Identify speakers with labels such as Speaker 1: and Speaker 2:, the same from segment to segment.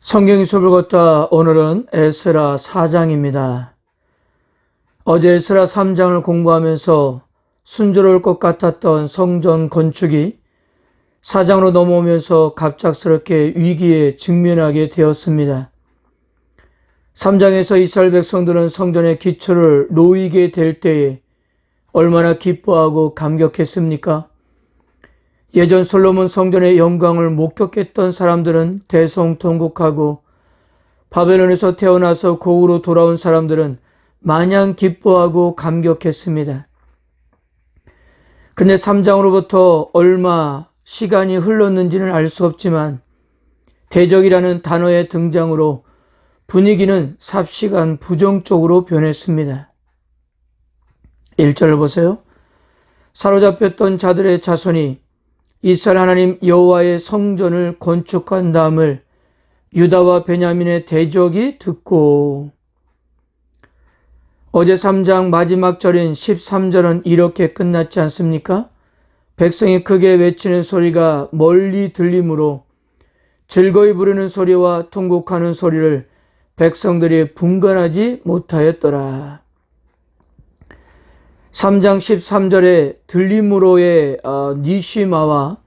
Speaker 1: 성경 수업을 걷다 오늘은 에스라 4장입니다. 어제 에스라 3장을 공부하면서 순조로울 것 같았던 성전 건축이 4장으로 넘어오면서 갑작스럽게 위기에 직면하게 되었습니다. 3장에서 이스라엘 백성들은 성전의 기초를 놓이게 될 때에 얼마나 기뻐하고 감격했습니까? 예전 솔로몬 성전의 영광을 목격했던 사람들은 대성통곡하고 바벨론에서 태어나서 고으로 돌아온 사람들은 마냥 기뻐하고 감격했습니다. 그런데 3장으로부터 얼마 시간이 흘렀는지는 알 수 없지만 대적이라는 단어의 등장으로 분위기는 삽시간 부정적으로 변했습니다. 1절을 보세요. 사로잡혔던 자들의 자손이 이스라엘 하나님 여호와의 성전을 건축한 다음을 유다와 베냐민의 대적이 듣고, 어제 3장 마지막 절인 13절은 이렇게 끝났지 않습니까? 백성이 크게 외치는 소리가 멀리 들리므로 즐거이 부르는 소리와 통곡하는 소리를 백성들이 분간하지 못하였더라. 3장 13절에 들림으로의 니시마와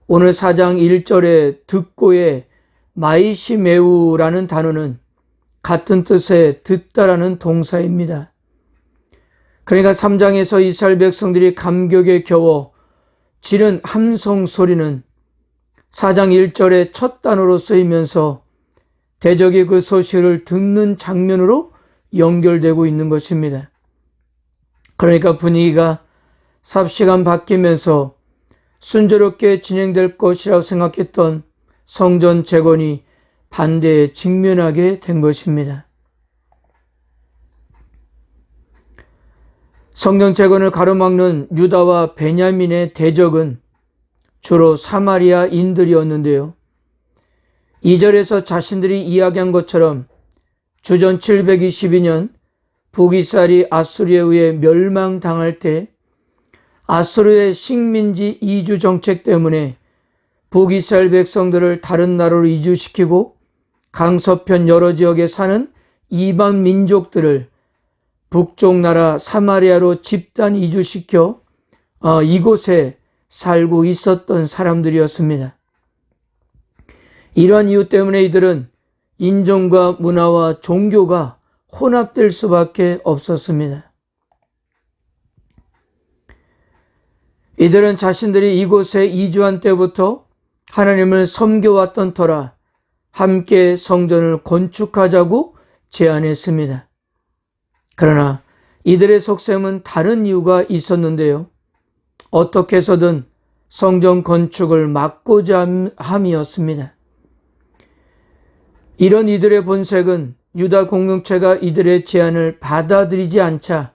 Speaker 1: 오늘 4장 1절에 듣고의 마이시메우라는 단어는 같은 뜻의 듣다라는 동사입니다. 그러니까 3장에서 이스라엘 백성들이 감격에 겨워 지른 함성 소리는 4장 1절의 첫 단어로 쓰이면서 대적이 그 소식을 듣는 장면으로 연결되고 있는 것입니다. 그러니까 분위기가 삽시간 바뀌면서 순조롭게 진행될 것이라고 생각했던 성전 재건이 반대에 직면하게 된 것입니다. 성전 재건을 가로막는 유다와 베냐민의 대적은 주로 사마리아인들이었는데요. 2절에서 자신들이 이야기한 것처럼 주전 722년 북이스라엘이 아수르에 의해 멸망당할 때 아수르의 식민지 이주 정책 때문에 북이스라엘 백성들을 다른 나라로 이주시키고 강서편 여러 지역에 사는 이방 민족들을 북쪽 나라 사마리아로 집단 이주시켜 이곳에 살고 있었던 사람들이었습니다. 이러한 이유 때문에 이들은 인종과 문화와 종교가 혼합될 수밖에 없었습니다. 이들은 자신들이 이곳에 이주한 때부터 하나님을 섬겨왔던 터라 함께 성전을 건축하자고 제안했습니다. 그러나 이들의 속셈은 다른 이유가 있었는데요. 어떻게 해서든 성전 건축을 막고자 함이었습니다. 이런 이들의 본색은 유다 공동체가 이들의 제안을 받아들이지 않자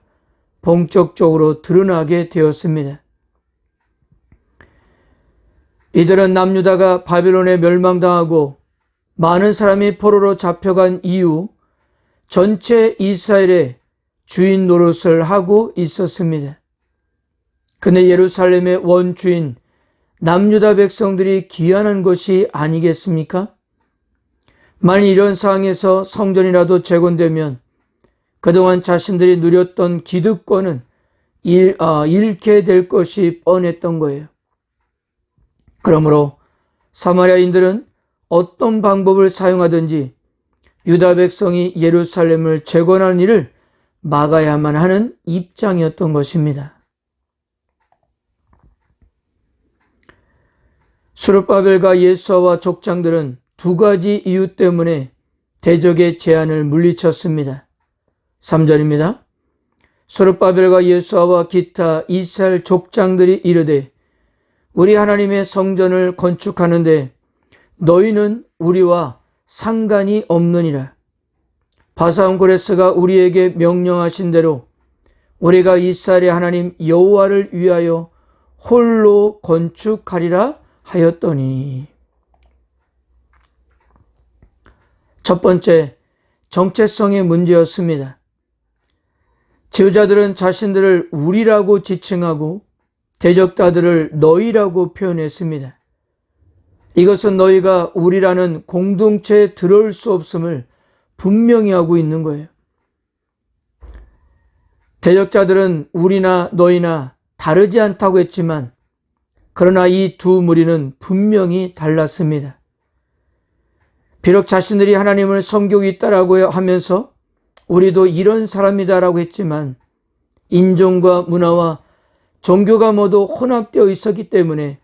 Speaker 1: 본격적으로 드러나게 되었습니다. 이들은 남유다가 바벨론에 멸망당하고 많은 사람이 포로로 잡혀간 이후 전체 이스라엘의 주인 노릇을 하고 있었습니다. 그런데 예루살렘의 원주인 남유다 백성들이 기한한 것이 아니겠습니까? 만일 이런 상황에서 성전이라도 재건되면 그동안 자신들이 누렸던 기득권은 잃게 될 것이 뻔했던 거예요. 그러므로 사마리아인들은 어떤 방법을 사용하든지 유다 백성이 예루살렘을 재건하는 일을 막아야만 하는 입장이었던 것입니다. 스룹바벨과 예수아와 족장들은 두 가지 이유 때문에 대적의 제안을 물리쳤습니다. 3절입니다. 스룹바벨과 예수아와 기타 이스라엘 족장들이 이르되 우리 하나님의 성전을 건축하는데 너희는 우리와 상관이 없느니라. 바사온 고레스가 우리에게 명령하신 대로 우리가 이스라엘의 하나님 여호와를 위하여 홀로 건축하리라 하였더니. 첫 번째, 정체성의 문제였습니다. 지도자들은 자신들을 우리라고 지칭하고 대적자들을 너희라고 표현했습니다. 이것은 너희가 우리라는 공동체에 들어올 수 없음을 분명히 하고 있는 거예요. 대적자들은 우리나 너희나 다르지 않다고 했지만 그러나 이 두 무리는 분명히 달랐습니다. 비록 자신들이 하나님을 섬기고 있다라고 하면서 우리도 이런 사람이다라고 했지만 인종과 문화와 종교가 모두 혼합되어 있었기 때문에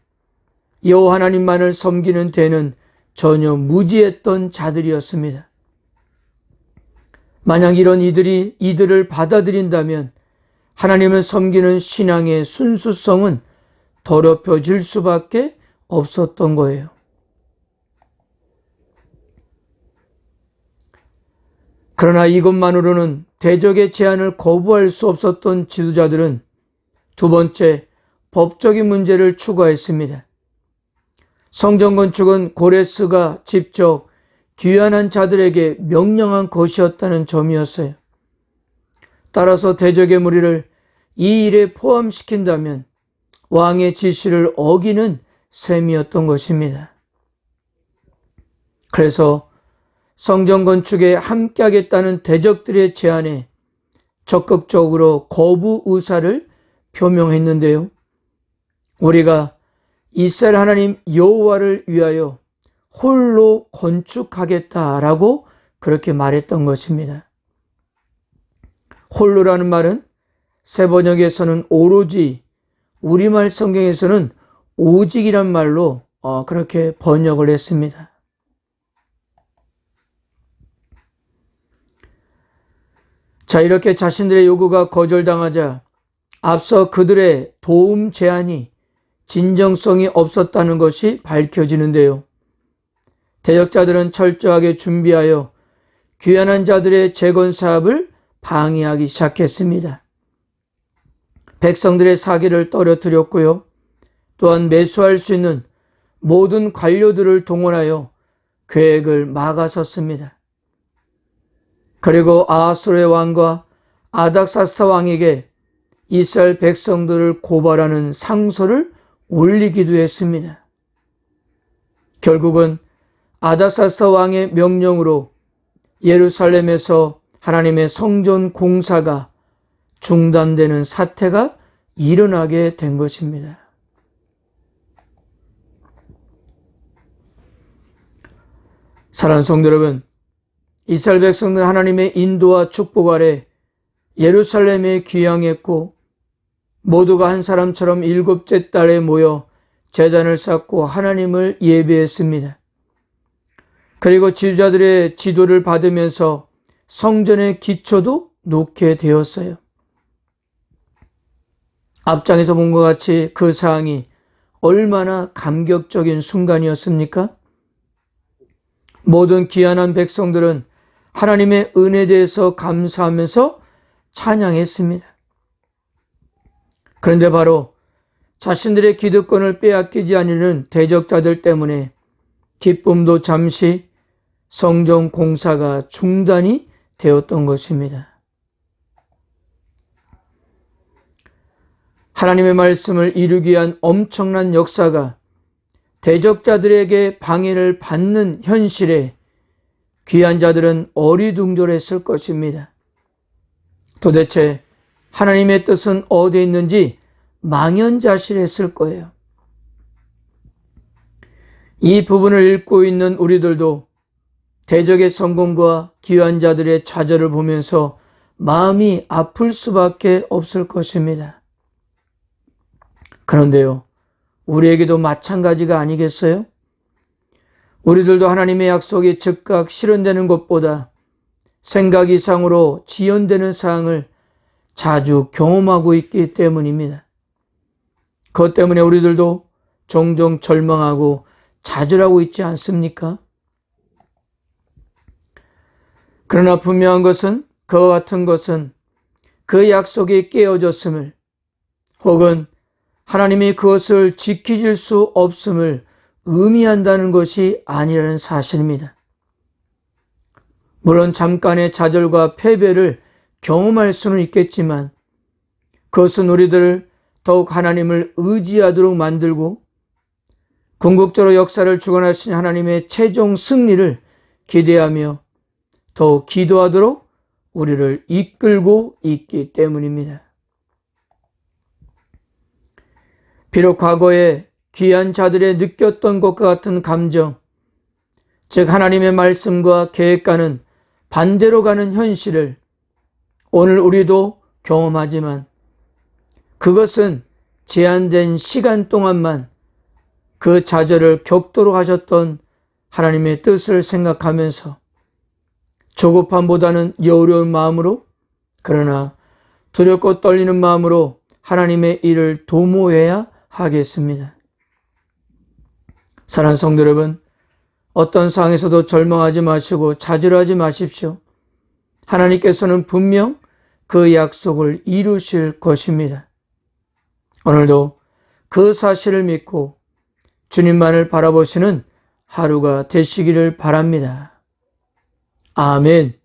Speaker 1: 여호와 하나님만을 섬기는 데는 전혀 무지했던 자들이었습니다. 만약 이런 이들을 받아들인다면 하나님을 섬기는 신앙의 순수성은 더럽혀질 수밖에 없었던 거예요. 그러나 이것만으로는 대적의 제안을 거부할 수 없었던 지도자들은 두 번째, 법적인 문제를 추가했습니다. 성전 건축은 고레스가 직접 귀환한 자들에게 명령한 것이었다는 점이었어요. 따라서 대적의 무리를 이 일에 포함시킨다면 왕의 지시를 어기는 셈이었던 것입니다. 그래서 성전 건축에 함께하겠다는 대적들의 제안에 적극적으로 거부 의사를 표명했는데요. 우리가 이스라엘 하나님 여호와를 위하여 홀로 건축하겠다라고 그렇게 말했던 것입니다. 홀로라는 말은 새 번역에서는 오로지, 우리말 성경에서는 오직이란 말로 그렇게 번역을 했습니다. 자, 이렇게 자신들의 요구가 거절당하자 앞서 그들의 도움 제안이 진정성이 없었다는 것이 밝혀지는데요. 대적자들은 철저하게 준비하여 귀환한 자들의 재건 사업을 방해하기 시작했습니다. 백성들의 사기를 떨어뜨렸고요. 또한 매수할 수 있는 모든 관료들을 동원하여 계획을 막아섰습니다. 그리고 아하수르의 왕과 아닥사스다 왕에게 이스라엘 백성들을 고발하는 상소를 올리기도 했습니다. 결국은 아닥사스다 왕의 명령으로 예루살렘에서 하나님의 성전 공사가 중단되는 사태가 일어나게 된 것입니다. 사랑하는 성도 여러분, 이스라엘 백성들은 하나님의 인도와 축복 아래 예루살렘에 귀향했고 모두가 한 사람처럼 7째 달에 모여 제단을 쌓고 하나님을 예배했습니다. 그리고 지도자들의 지도를 받으면서 성전의 기초도 놓게 되었어요. 앞장에서 본 것 같이 그 사항이 얼마나 감격적인 순간이었습니까? 모든 귀환한 백성들은 하나님의 은혜에 대해서 감사하면서 찬양했습니다. 그런데 바로 자신들의 기득권을 빼앗기지 않으려는 대적자들 때문에 기쁨도 잠시 성전 공사가 중단이 되었던 것입니다. 하나님의 말씀을 이루기 위한 엄청난 역사가 대적자들에게 방해를 받는 현실에 귀한 자들은 어리둥절했을 것입니다. 도대체 하나님의 뜻은 어디에 있는지 망연자실했을 거예요. 이 부분을 읽고 있는 우리들도 대적의 성공과 귀한 자들의 좌절을 보면서 마음이 아플 수밖에 없을 것입니다. 그런데요, 우리에게도 마찬가지가 아니겠어요? 우리들도 하나님의 약속이 즉각 실현되는 것보다 생각 이상으로 지연되는 사항을 자주 경험하고 있기 때문입니다. 그것 때문에 우리들도 종종 절망하고 좌절하고 있지 않습니까? 그러나 분명한 것은 그와 같은 것은 그 약속이 깨어졌음을 혹은 하나님이 그것을 지키실 수 없음을 의미한다는 것이 아니라는 사실입니다. 물론 잠깐의 좌절과 패배를 경험할 수는 있겠지만 그것은 우리들을 더욱 하나님을 의지하도록 만들고 궁극적으로 역사를 주관하신 하나님의 최종 승리를 기대하며 더 기도하도록 우리를 이끌고 있기 때문입니다. 비록 과거에 귀한 자들의 느꼈던 것과 같은 감정, 즉 하나님의 말씀과 계획과는 반대로 가는 현실을 오늘 우리도 경험하지만 그것은 제한된 시간 동안만 그 좌절을 겪도록 하셨던 하나님의 뜻을 생각하면서 조급함보다는 여유로운 마음으로, 그러나 두렵고 떨리는 마음으로 하나님의 일을 도모해야 하겠습니다. 사랑하는 성도 여러분, 어떤 상황에서도 절망하지 마시고 좌절하지 마십시오. 하나님께서는 분명 그 약속을 이루실 것입니다. 오늘도 그 사실을 믿고 주님만을 바라보시는 하루가 되시기를 바랍니다. 아멘.